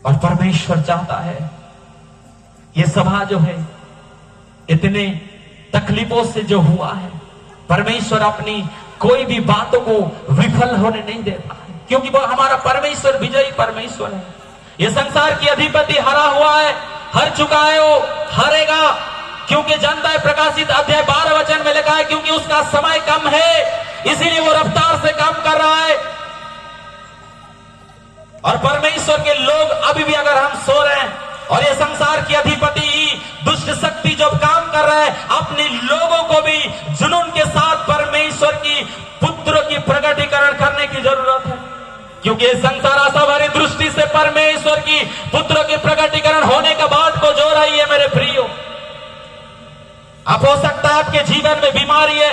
और परमेश्वर चाहता है ये सभा जो है इतने तकलीफों से जो हुआ है, परमेश्वर अपनी कोई भी बातों को विफल होने नहीं देता है, क्योंकि वो हमारा परमेश्वर विजयी परमेश्वर है। ये संसार की अधिपति हरा हुआ है, हर चुका है, वो हारेगा, क्योंकि जानता है, प्रकाशित अध्याय 12 वचन में लिखा है, क्योंकि उसका समय कम है इसीलिए वो रफ्तार से काम कर रहा है। और परमेश्वर के लोग अभी भी अगर हम सो रहे हैं और ये संसार की अधिपति दुष्ट शक्ति जो काम कर रहा है, अपने लोगों को भी जुनून के साथ परमेश्वर की पुत्र की प्रकटीकरण करने की जरूरत है, क्योंकि संसार आशाभरी दृष्टि से परमेश्वर की पुत्र की प्रकटीकरण होने के बाद को जो रही है मेरे प्रियो। अब हो सकता है आपके जीवन में बीमारी है,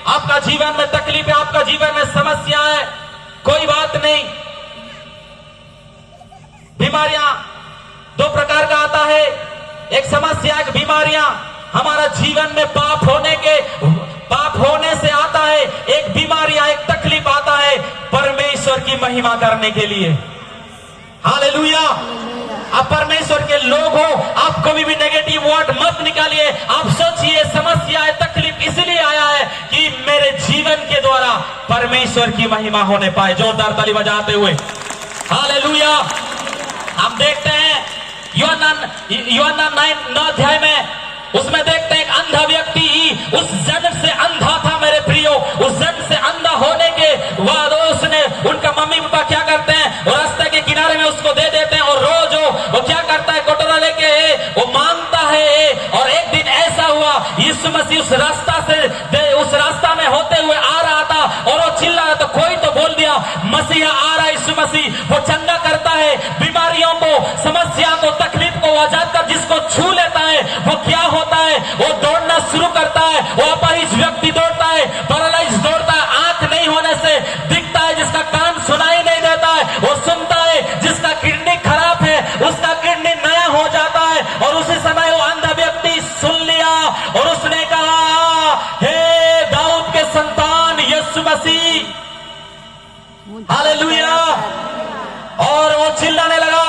आपका जीवन में तकलीफ है, आपका जीवन में समस्या है, कोई बात नहीं। बीमारियां दो प्रकार का आता है, एक समस्या, एक बीमारियां हमारा जीवन में पाप होने से आता है, एक बीमारियां, एक तकलीफ आता है परमेश्वर की महिमा करने के लिए। हालेलुया। आप परमेश्वर के लोग हो, आप कभी भी नेगेटिव वर्ड मत निकालिए। आप सोचिए समस्या है, तकलीफ इसलिए आया है कि मेरे जीवन के द्वारा परमेश्वर की महिमा होने पाए। जोरदार ताली बजाते हुए हालेलुया। हम देखते हैं यूहन्ना 9 अध्याय में, उसमें देखते हैं एक अंधा व्यक्ति उस जन्म से अंधा था मेरे प्रियो। उस जन्म से अंधा होने के बाद उसने, उनका मम्मी पापा क्या करते हैं, वो रास्ते के किनारे में उसको दे देते हैं और रोज वो क्या करता है, कटोरा लेके वो मांगता है। और एक दिन ऐसा हुआ, यीशु मसीह उस रास्ता में होते हुए आ रहा था और वो चिल्ला रहा, तो कोई तो बोल दिया मसीहा आ रहा है। यीशु मसीह वो चंगा करता है, बीमारियों को, समस्या को, तकलीफ को आजाद कर जिसको छू लेता है वो क्या होता है, वो दौड़ना शुरू करता है। वो अपाहिज व्यक्ति दौड़ता है, पैरालाइज दौड़ता है, आंख नहीं होने से दिखता है, जिसका कान सुनाई नहीं देता है वो सुनता है, जिसका किडनी खराब है उसका किडनी नया हो जाता है। और उसी समय वो अंधा व्यक्ति सुन लिया और उसने कहा, हे दाऊद के संतान यीशु मसीह, हालेलुया। और वो चिल्लाने लगा,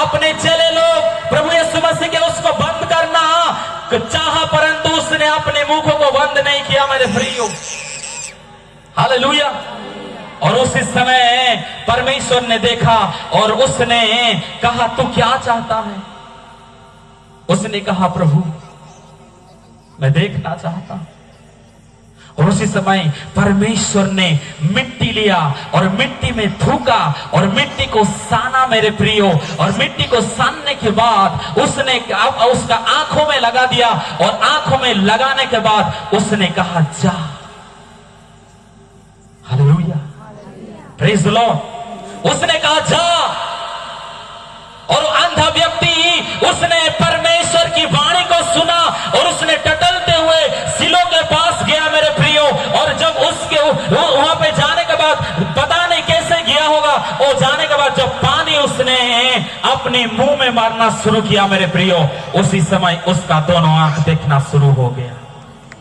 अपने चेले लोग प्रभु यीशु मसीह के उसको बंद करना चाहा, परंतु उसने अपने मुखों को बंद नहीं किया मेरे प्रियो। हालेलुया। और उसी समय परमेश्वर ने देखा और उसने कहा, तू क्या चाहता है? उसने कहा, प्रभु मैं देखना चाहता हूं। और उसी समय परमेश्वर ने मिट्टी लिया और मिट्टी में थूका और मिट्टी को साना मेरे प्रियो। और मिट्टी को सानने के बाद उसने उसका आंखों में लगा दिया और आंखों में लगाने के बाद उसने कहा, जा। Hallelujah, praise the Lord. उसने कहा जा, और अंधा व्यक्ति उसने परमेश्वर की वाणी को सुना और उसने टटलते हुए सिलों के पास गया मेरे प्रियो। और जब उसके वहां पे जाने के बाद पता नहीं कैसे गया होगा, वो जाने के बाद जब पानी उसने अपने मुंह में मारना शुरू किया मेरे प्रियो, उसी समय उसका दोनों आंख देखना शुरू हो गया।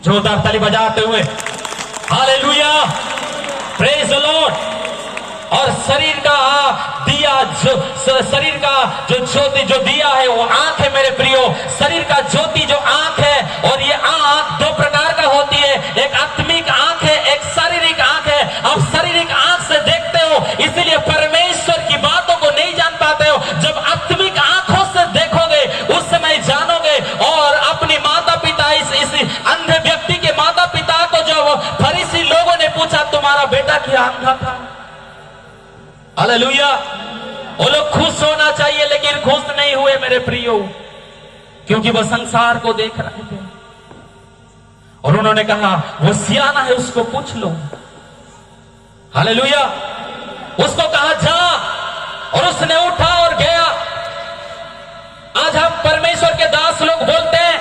जोरदार ताली बजाते हुए हालेलुया, प्रेज द लॉर्ड। और शरीर का दिया शरीर का जो ज्योति जो दिया है वो आंख है मेरे प्रियो। शरीर का ज्योति जो आंख है, और ये आंख दो प्रकार का होती है, एक आत्मिक आंख है, एक शारीरिक आंख है। आप शारीरिक आंख से देखते हो इसीलिए परमेश्वर की बातों को नहीं जान पाते हो। जब आत्मिक आंखों से देखोगे उस समय जानोगे। और अपने माता पिता, इस अंधे व्यक्ति के माता पिता को जब फरीसी लोगों ने पूछा, तुम्हारा बेटा क्या अंधा था? हालेलुया। वो लोग खुश होना चाहिए लेकिन खुश नहीं हुए मेरे प्रियो, क्योंकि वो संसार को देख रहे थे। और उन्होंने कहा, वो सियाना है, उसको पूछ लो। हालेलुया। उसको कहा जा, और उसने उठा और गया। आज हम परमेश्वर के दास लोग बोलते हैं,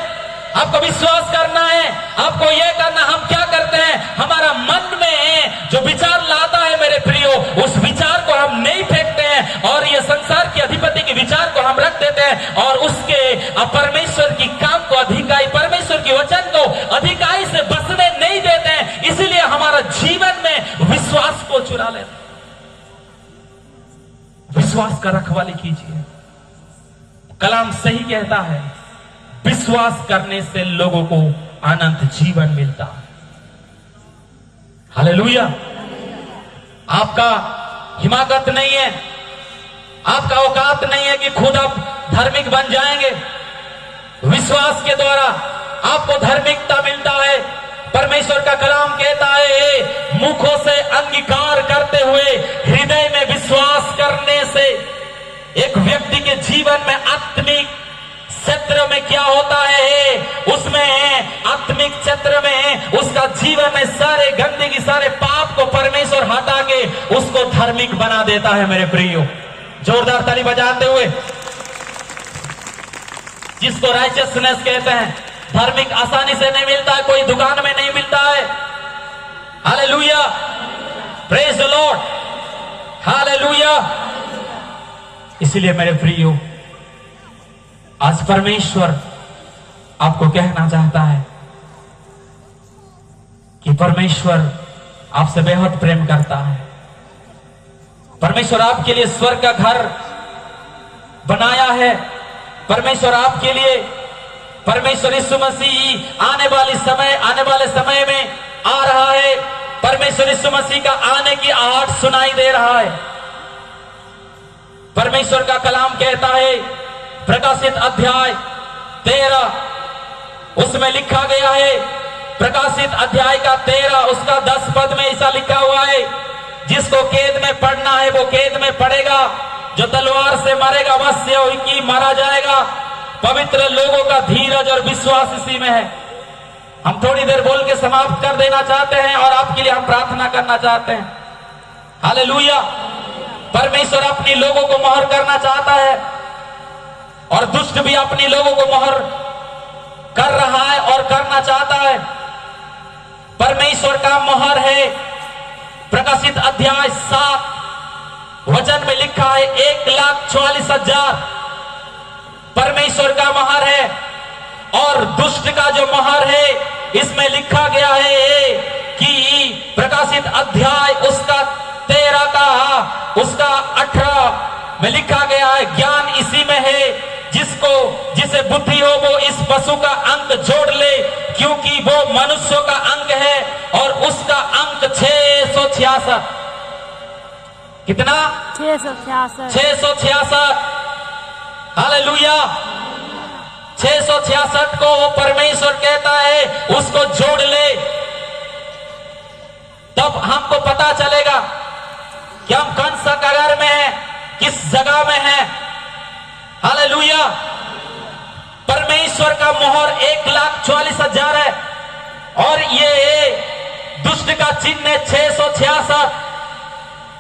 आपको विश्वास करना है, आपको यह करना। हम क्या करते हैं, हमारा मन में जो विचार लाता है मेरे प्रियो, उस विचार को हम नहीं फेंकते हैं और ये संसार के अधिपति के विचार को हम रख देते हैं और उसके परमेश्वर की काम को अधिकारी, परमेश्वर की वचन को अधिकारी से बसने नहीं देते हैं। इसीलिए हमारा जीवन में विश्वास को चुरा लेते हैं। विश्वास का रखवाली कीजिए। कलाम सही कहता है, विश्वास करने से लोगों को अनंत जीवन मिलता है। हालेलुया। आपका हिमाकत नहीं है, आपका औकात नहीं है कि खुद आप धार्मिक बन जाएंगे। विश्वास के द्वारा आपको धार्मिकता मिलता है। परमेश्वर का कलाम कहता है, मुखों से अंगीकार करते हुए हृदय में विश्वास करने से एक व्यक्ति के जीवन में आत्मिक क्षेत्र में क्या होता है, उसमें आत्मिक क्षेत्र में उसका जीवन में सारे गंदगी, सारे पाप को परमेश्वर हटा के उसको धार्मिक बना देता है। मेरे प्रियो, जोरदार ताली बजाते हुए। जिसको राइचियसनेस कहते हैं, धार्मिक आसानी से नहीं मिलता है, कोई दुकान में नहीं मिलता है। Hallelujah, praise the Lord, hallelujah. इसलिए मेरे प्रियो, आज परमेश्वर आपको कहना चाहता है कि परमेश्वर आपसे बेहद प्रेम करता है। परमेश्वर आपके लिए स्वर्ग का घर बनाया है। परमेश्वर आपके लिए, परमेश्वर यीशु मसीह आने वाले समय में आ रहा है। परमेश्वर यीशु मसीह का आने की आहट सुनाई दे रहा है। परमेश्वर का कलाम कहता है, प्रकाशित अध्याय 13, उसमें लिखा गया है, प्रकाशित अध्याय का 13 उसका 10 पद में ऐसा लिखा हुआ है, जिसको कैद में पढ़ना है वो कैद में पढ़ेगा, जो तलवार से मरेगा वह स्यों की मारा जाएगा। पवित्र लोगों का धीरज और विश्वास इसी में है। हम थोड़ी देर बोल के समाप्त कर देना चाहते हैं और आपके लिए हम प्रार्थना करना चाहते हैं। हालेलुया। परमेश्वर अपनी लोगों को मोहर करना चाहता है और दुष्ट भी अपनी लोगों को मोहर कर रहा है और करना चाहता है। परमेश्वर का मोहर है, प्रकाशित अध्याय 7 वचन में लिखा है, 1,44,000 परमेश्वर का मोहर है। और दुष्ट का जो मोहर है, इसमें लिखा गया है कि प्रकाशित अध्याय उसका 13 का उसका 18 में लिखा गया है, ज्ञान इसी में है, जिसे बुद्धि हो वो इस पशु का अंक जोड़ ले, क्योंकि वो मनुष्यों का अंक है और उसका अंक 666। कितना? 666। हालेलुया। 666 को वो परमेश्वर कहता है उसको जोड़ ले, तब हमको पता चलेगा कि हम कौन सा कगार में हैं, किस जगह में हैं। हालेलुया। परमेश्वर का मोहर 1,44,000 है और ये दुष्ट का चिन्ह है 666।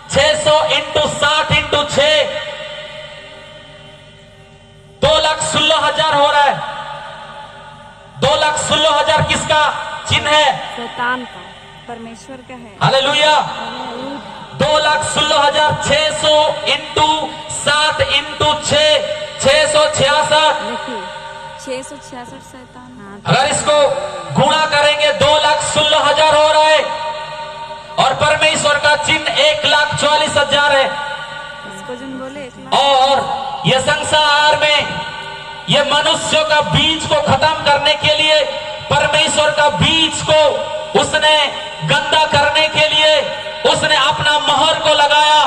600 × 60 × 6 2,16,000 हो रहा है। 2,16,000 किसका चिन्ह है? शैतान का, परमेश्वर का है। हालेलुया। 2,16,000 600 × 7 × 6 666। 666 शैतान। अगर इसको गुणा करेंगे 2,16,000 हो रहा है और परमेश्वर का चिन्ह 1,44,000 है। इसको जिन बोले और ये संसार में ये मनुष्यों का बीज को खत्म करने के लिए, परमेश्वर का बीज को उसने गंदा करने के लिए उसने अपना मोहर को लगाया।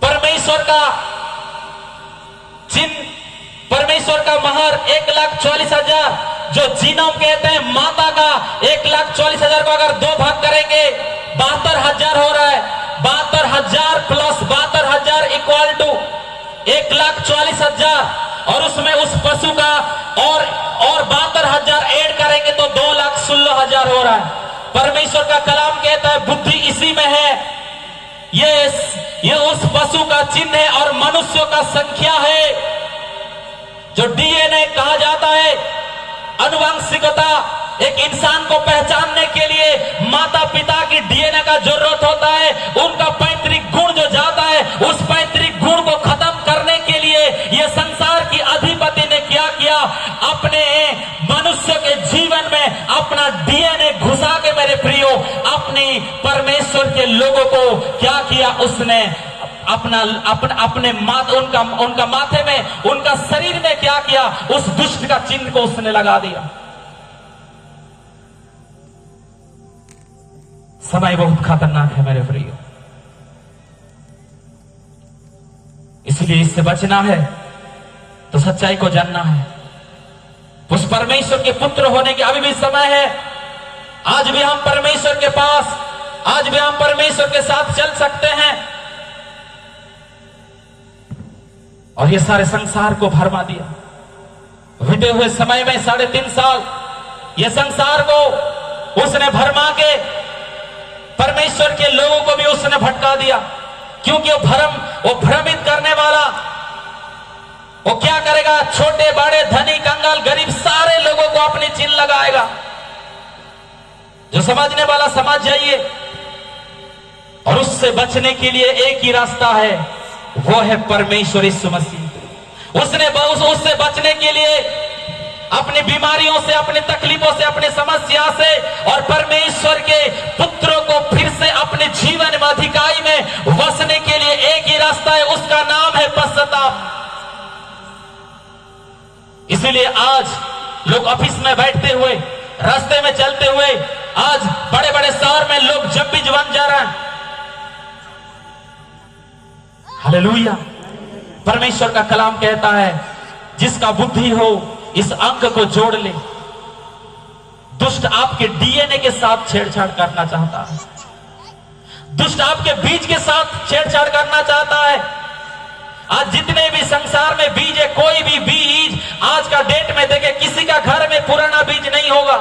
परमेश्वर का चिन्ह, परमेश्वर का मोहर 1,44,000, जो जीनोम कहते हैं माता का 1,44,000 को अगर 2 भाग करेंगे 72,000 हो रहा है। 72,000 प्लस 72,000 इक्वल टू 1,44,000 और उसमें उस पशु का और 72,000 ऐड करेंगे तो 2,16,000 हो रहा है। परमेश्वर का कलाम कहता है बुद्धि इसी में है। ये उस पशु का चिन्ह है और मनुष्यों का संख्या है। जो डीएनए कहा जाता है, अनुवंशिकता, एक इंसान को पहचानने के लिए माता पिता की डीएनए का जरूरत होता है। उनका पैतृक गुण जो जाता है, उस पैतृक गुण को खत्म करने के लिए यह संसार की अधिपति ने क्या किया, अपने मनुष्य के जीवन में अपना डीएनए घुसा के, मेरे प्रियो, अपनी परमेश्वर के लोगों को क्या किया, उसने अपने उनका माथे में, उनका शरीर में क्या किया, उस दुष्ट का चिन्ह को उसने लगा दिया। समय बहुत खतरनाक है मेरे प्रिय, इसलिए इससे बचना है तो सच्चाई को जानना है। उस परमेश्वर के पुत्र होने के अभी भी समय है। आज भी हम परमेश्वर के पास, आज भी हम परमेश्वर के साथ चल सकते हैं। और ये सारे संसार को भरमा दिया। बीते हुए समय में 3.5 साल ये संसार को उसने भरमा के परमेश्वर के लोगों को भी उसने भटका दिया। क्योंकि वो भ्रमित करने वाला, वो क्या करेगा, छोटे बड़े धनी कंगाल गरीब सारे लोगों को अपनी चिन्ह लगाएगा। जो समझने वाला समझ जाइए। और उससे बचने के लिए एक ही रास्ता है, वो है परमेश्वर यीशु मसीह। उससे बचने के लिए अपनी बीमारियों से, अपनी तकलीफों से, अपनी समस्या से और परमेश्वर के पुत्रों को फिर से अपने जीवन में अधिकारी में वसने के लिए एक ही रास्ता है, उसका नाम है पश्चाताप। इसीलिए आज लोग ऑफिस में बैठते हुए, रास्ते में चलते हुए, आज बड़े बड़े शहर में लोग जब भी बन जा रहे हैं। हालेलुया। परमेश्वर का कलाम कहता है, जिसका बुद्धि हो इस अंक को जोड़ ले। दुष्ट आपके डीएनए के साथ छेड़छाड़ करना चाहता है, दुष्ट आपके बीज के साथ छेड़छाड़ करना चाहता है। आज जितने भी संसार में बीज है, कोई भी बीज आज का डेट में देखे किसी का घर में पुराना बीज नहीं होगा।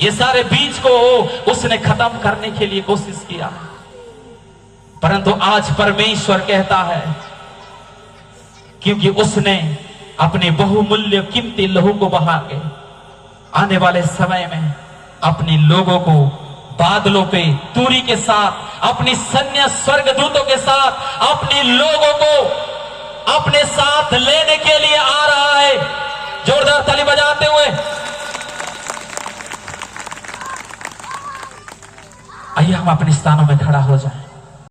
ये सारे बीज को उसने खत्म करने के लिए कोशिश किया, परंतु आज परमेश्वर कहता है, क्योंकि उसने अपने बहुमूल्य कीमती लहू को बहा के आने वाले समय में अपने लोगों को बादलों पे तूरी के साथ, अपनी सैन्य स्वर्गदूतों के साथ अपने लोगों को अपने साथ लेने के लिए आ रहा है। जोरदार ताली बजाते हुए आइए हम अपने स्थानों में खड़ा हो जाएं।